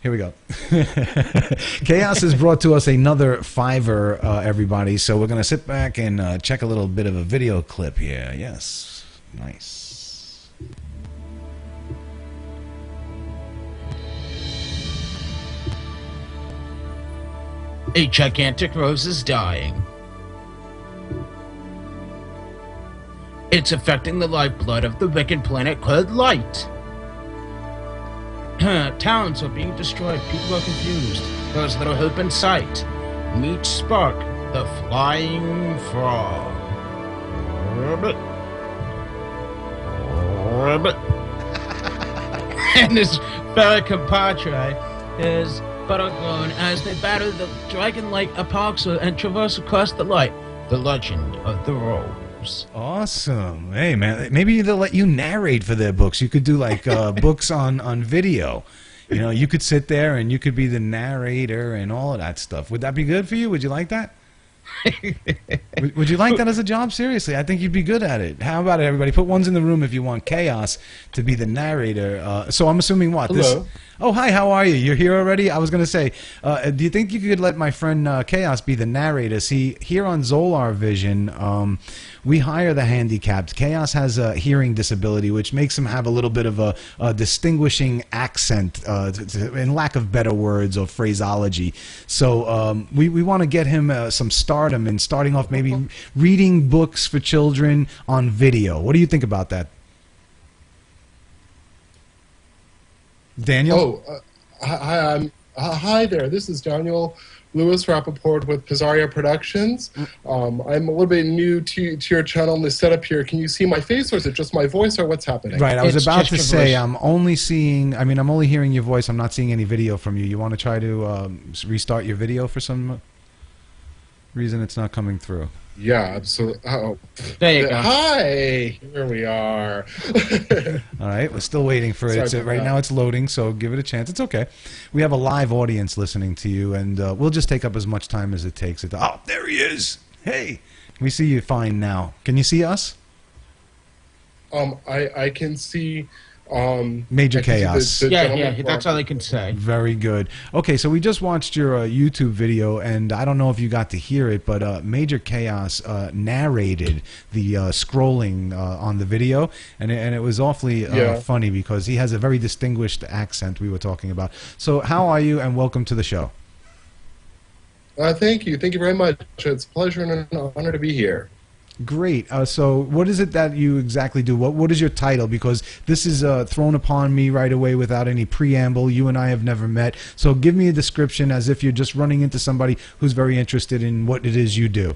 Here we go. Chaos has brought to us another Fiverr, everybody. So we're going to sit back and check a little bit of a video clip here. Yes. Nice. A gigantic rose is dying. It's affecting the lifeblood of the wicked planet called Light. Towns are being destroyed. People are confused. There's little hope in sight. Meet Spark, the flying frog. And his fellow compadre is Buttergone as they battle the dragon-like Apoxo and traverse across the light. The legend of the rose. Awesome. Hey, man, maybe they'll let you narrate for their books. You could do like books on video. You know, you could sit there and you could be the narrator and all of that stuff. Would that be good for you? Would you like that? Would you like that as a job? Seriously, I think you'd be good at it. How about it, everybody? Put ones in the room if you want Chaos to be the narrator. So I'm assuming what? Hello. Oh, hi, how are you? You're here already? I was going to say, do you think you could let my friend Chaos be the narrator? See, here on Zolarvision, we hire the handicapped. Chaos has a hearing disability, which makes him have a little bit of a distinguishing accent, in lack of better words or phraseology. So we want to get him some stardom and starting off maybe reading books for children on video. What do you think about that? Daniel? Oh, hi there. This is Daniel Lewis Rappaport with Pazzaria Productions. I'm a little bit new to your channel and the setup here. Can you see my face, or is it just my voice, or what's happening? Right, I was about to say, I'm only hearing your voice. I'm not seeing any video from you. You want to try to restart your video for some reason it's not coming through? Yeah, absolutely. Oh, there you go. Hi, here we are. All right, we're still waiting for it. Right now it's loading, so give it a chance. It's okay. We have a live audience listening to you, and we'll just take up as much time as it takes. Oh, there he is. Hey, we see you fine now. Can you see us? I can see... Major Chaos. Yeah, that's all I can say. Very good. Okay, so we just watched your YouTube video, and I don't know if you got to hear it, but Major Chaos narrated the scrolling on the video, and it was awfully funny because he has a very distinguished accent we were talking about. So how are you, and welcome to the show. Thank you. Thank you very much. It's a pleasure and an honor to be here. Great. So what is it that you exactly do? What is your title? Because this is thrown upon me right away without any preamble. You and I have never met. So give me a description as if you're just running into somebody who's very interested in what it is you do.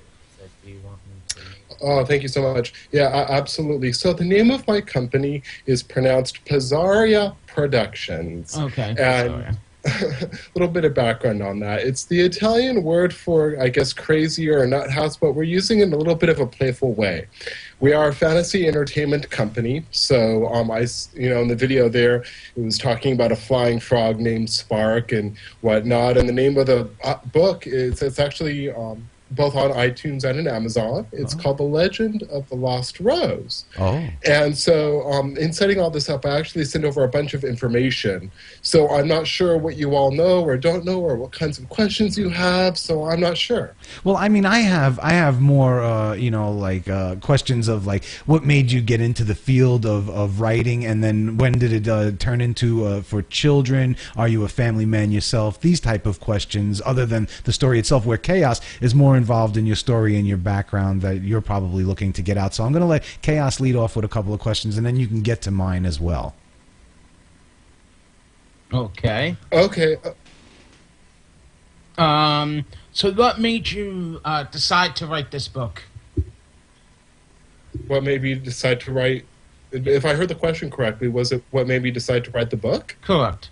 Oh, thank you so much. Yeah, absolutely. So the name of my company is pronounced Pazzaria Productions. Okay. And a little bit of background on that. It's the Italian word for, I guess, crazy or nut house, but we're using it in a little bit of a playful way. We are a fantasy entertainment company. So, in the video there, it was talking about a flying frog named Spark and whatnot. And the name of the book it's actually both on iTunes and in Amazon. It's called The Legend of the Lost Rose. Oh. And so in setting all this up, I actually sent over a bunch of information. So I'm not sure what you all know or don't know or what kinds of questions you have, so I'm not sure. Well, I mean, I have more, questions of, like, what made you get into the field of writing, and then when did it turn into for children? Are you a family man yourself? These type of questions, other than the story itself, where Chaos is more involved in your story and your background that you're probably looking to get out. So I'm going to let Chaos lead off with a couple of questions, and then you can get to mine as well. Okay. Okay. So what made you decide to write this book? What made me decide to write... If I heard the question correctly, was it what made me decide to write the book? Correct.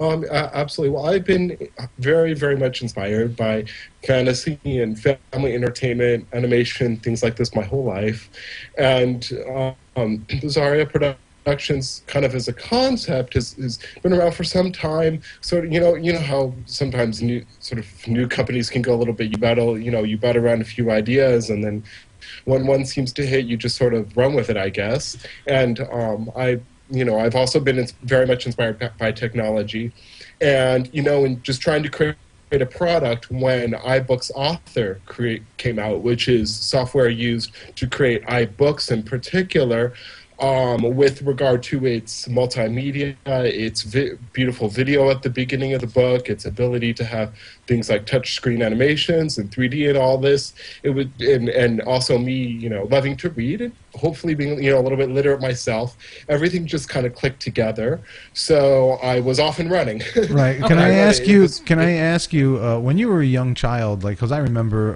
Absolutely. Well, I've been very, very much inspired by fantasy and family entertainment, animation, things like this my whole life. And Pazzaria Productions, kind of as a concept, has been around for some time. So you know how sometimes new companies can go a little bit. You bat around a few ideas, and then when one seems to hit, you just sort of run with it, I guess. And I've also been very much inspired by technology, and in just trying to create a product when iBooks Author came out, which is software used to create iBooks in particular. With regard to its multimedia, its beautiful video at the beginning of the book, its ability to have things like touchscreen animations and 3D and all this, it would, and also me, loving to read and hopefully being, a little bit literate myself. Everything just kind of clicked together. So I was off and running. Right. Can I ask you? Can I ask you when you were a young child? Like, because I remember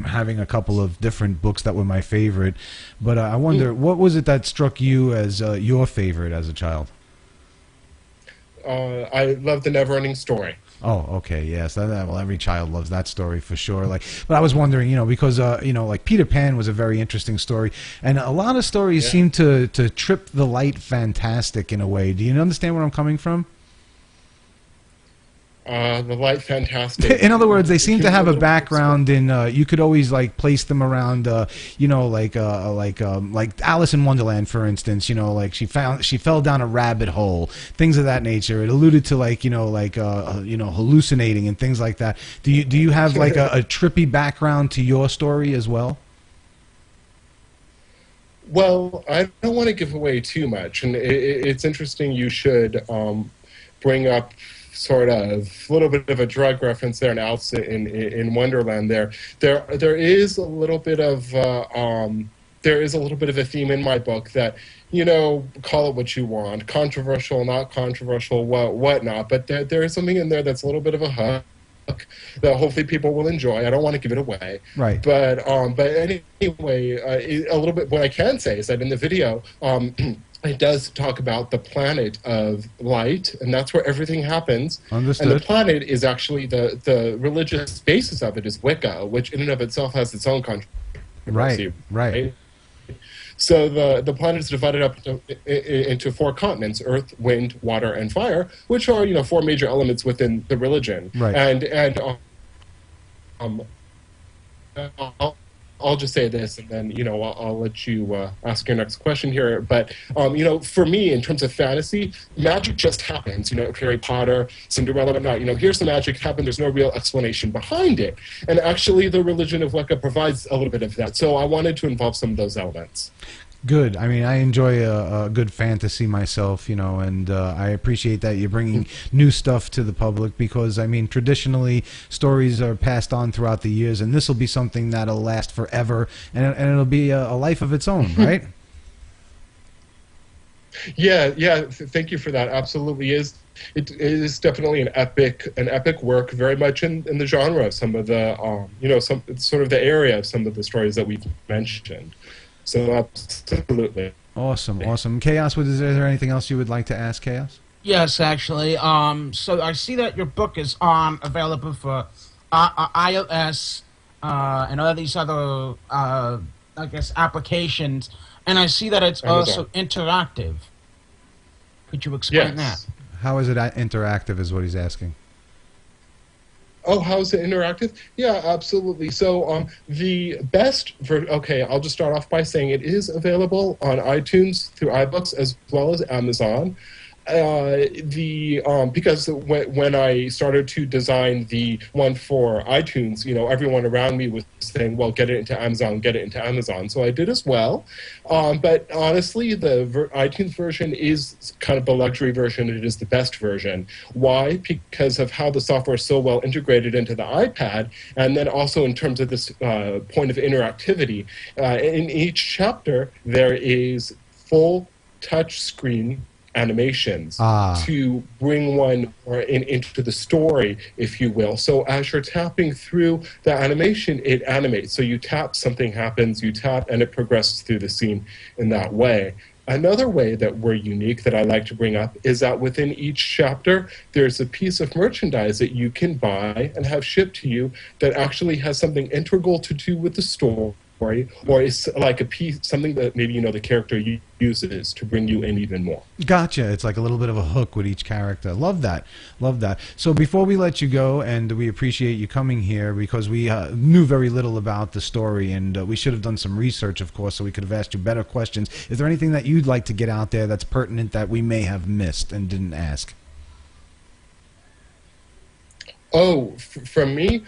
having a couple of different books that were my favorite, but I wonder what was it that struck you as your favorite as a child? I love The Never-Ending Story. Oh, okay, yes. Well, every child loves that story for sure. But I was wondering, because like Peter Pan was a very interesting story, and a lot of stories seem to trip the light fantastic in a way. Do you understand where I'm coming from? The light fantastic. In other words, they seem to have a background in. You could always place them around. Like Alice in Wonderland, for instance. Like she fell down a rabbit hole. Things of that nature. It alluded to hallucinating and things like that. Do you have a trippy background to your story as well? Well, I don't want to give away too much, and it's interesting. You should bring up sort of a little bit of a drug reference there, and Alice in Wonderland. There is a little bit of a theme in my book that call it what you want, controversial, not controversial, whatnot. But there is something in there that's a little bit of a hook that hopefully people will enjoy. I don't want to give it away, right? But anyway, a little bit. What I can say is that in the video. It does talk about the planet of light, and that's where everything happens. Understood. And the planet is actually the religious basis of it is Wicca, which in and of itself has its own controversy. Right. So the planet is divided up into 4 continents: Earth, Wind, Water, and Fire, which are 4 major elements within the religion. Right. And I'll just say this, and then I'll let you ask your next question here. But for me, in terms of fantasy, magic just happens. Harry Potter, Cinderella, whatnot. Here's the magic happen. There's no real explanation behind it. And actually, the religion of Wicca provides a little bit of that. So I wanted to involve some of those elements. Good. I mean, I enjoy a good fantasy myself, and I appreciate that you're bringing new stuff to the public because, I mean, traditionally stories are passed on throughout the years, and this will be something that'll last forever, and it'll be a life of its own, right? Yeah. Thank you for that. Absolutely is. It is definitely an epic work, very much in the genre of some of the, some sort of the area of some of the stories that we've mentioned. So absolutely. Awesome. Chaos, is there anything else you would like to ask, Chaos? Yes, actually. So I see that your book is available for iOS and all these other, applications. And I see that it's also interactive. Could you explain that? How is it interactive is what he's asking. Oh, how is it interactive? Yeah, absolutely. So the best I'll just start off by saying it is available on iTunes through iBooks as well as Amazon. Because when I started to design the one for iTunes, everyone around me was saying, well, get it into Amazon. So I did as well. But honestly, the iTunes version is kind of the luxury version. It is the best version. Why? Because of how the software is so well integrated into the iPad, and then also in terms of this point of interactivity. In each chapter, there is full touch screen animations to bring one more into the story, if you will. So as you're tapping through the animation, it animates. So you tap, something happens, you tap, and it progresses through the scene in that way. Another way that we're unique that I like to bring up is that within each chapter, there's a piece of merchandise that you can buy and have shipped to you that actually has something integral to do with the story or it's like a piece, something that maybe the character uses to bring you in even more. Gotcha. It's like a little bit of a hook with each character. Love that. Love that. So before we let you go, and we appreciate you coming here because we knew very little about the story, and we should have done some research, of course, so we could have asked you better questions. Is there anything that you'd like to get out there that's pertinent that we may have missed and didn't ask? Oh, from me,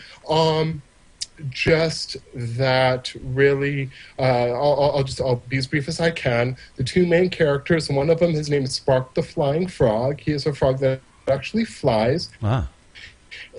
just that really, I'll be as brief as I can. The two main characters, one of them, his name is Spark the Flying Frog. He is a frog that actually flies. Ah.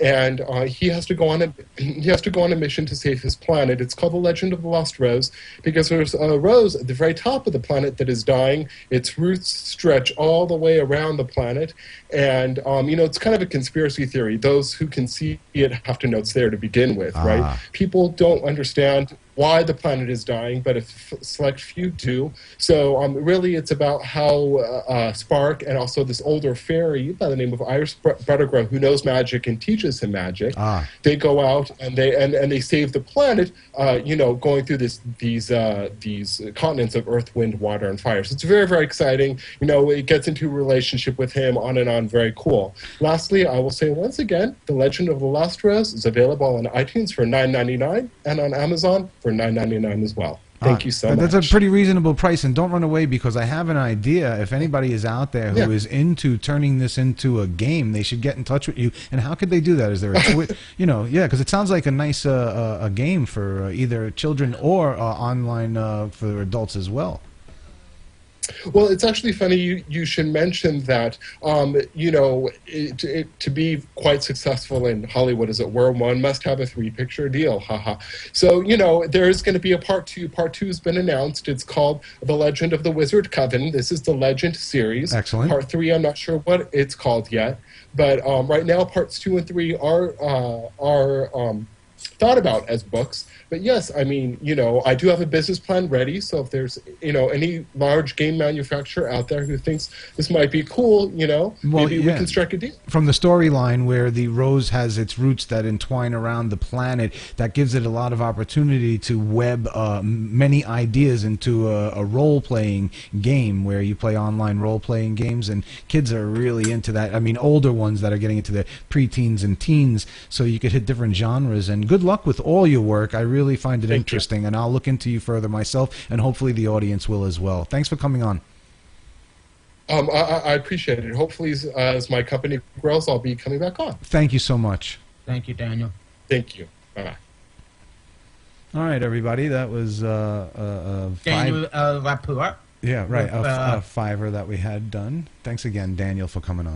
And he has to go on a mission to save his planet. It's called The Legend of the Lost Rose because there's a rose at the very top of the planet that is dying. Its roots stretch all the way around the planet, and it's kind of a conspiracy theory. Those who can see it have to know it's there to begin with, right? People don't understand why the planet is dying, but a select few do. So really it's about how Spark and also this older fairy by the name of Iris Buttergrow, who knows magic and teaches him magic, they go out and they save the planet, going through these continents of earth, wind, water, and fire. So it's very, very exciting. It gets into a relationship with him, on and on, very cool. Lastly, I will say once again, The Legend of the Lost Rose is available on iTunes for $9.99 and on Amazon for $9.99 as well. Thank you so much. That's a pretty reasonable price, and don't run away because I have an idea. If anybody is out there who is into turning this into a game, they should get in touch with you. And how could they do that? Is there a because it sounds like a nice a game for either children or online for adults as well. Well, it's actually funny you should mention that, to be quite successful in Hollywood, as it were, one must have a 3-picture deal, haha. So, there is going to be a part 2. Part 2 has been announced. It's called The Legend of the Wizard Coven. This is the Legend series. Excellent. Part 3, I'm not sure what it's called yet, but right now parts 2 and 3 are thought about as books. But yes, I mean, I do have a business plan ready. So if there's, any large game manufacturer out there who thinks this might be cool, maybe we can strike a deal. From the storyline where the rose has its roots that entwine around the planet, that gives it a lot of opportunity to web many ideas into a role-playing game where you play online role-playing games, and kids are really into that. I mean, older ones that are getting into the preteens and teens, so you could hit different genres. And good luck with all your work. I really find it interesting, and I'll look into you further myself, and hopefully the audience will as well. Thanks for coming on. I appreciate it. Hopefully, as my company grows, I'll be coming back on. Thank you so much. Thank you, Daniel. Thank you. Bye-bye. All right, everybody. That was Daniel Rappaport. Yeah, right. A fiver that we had done. Thanks again, Daniel, for coming on.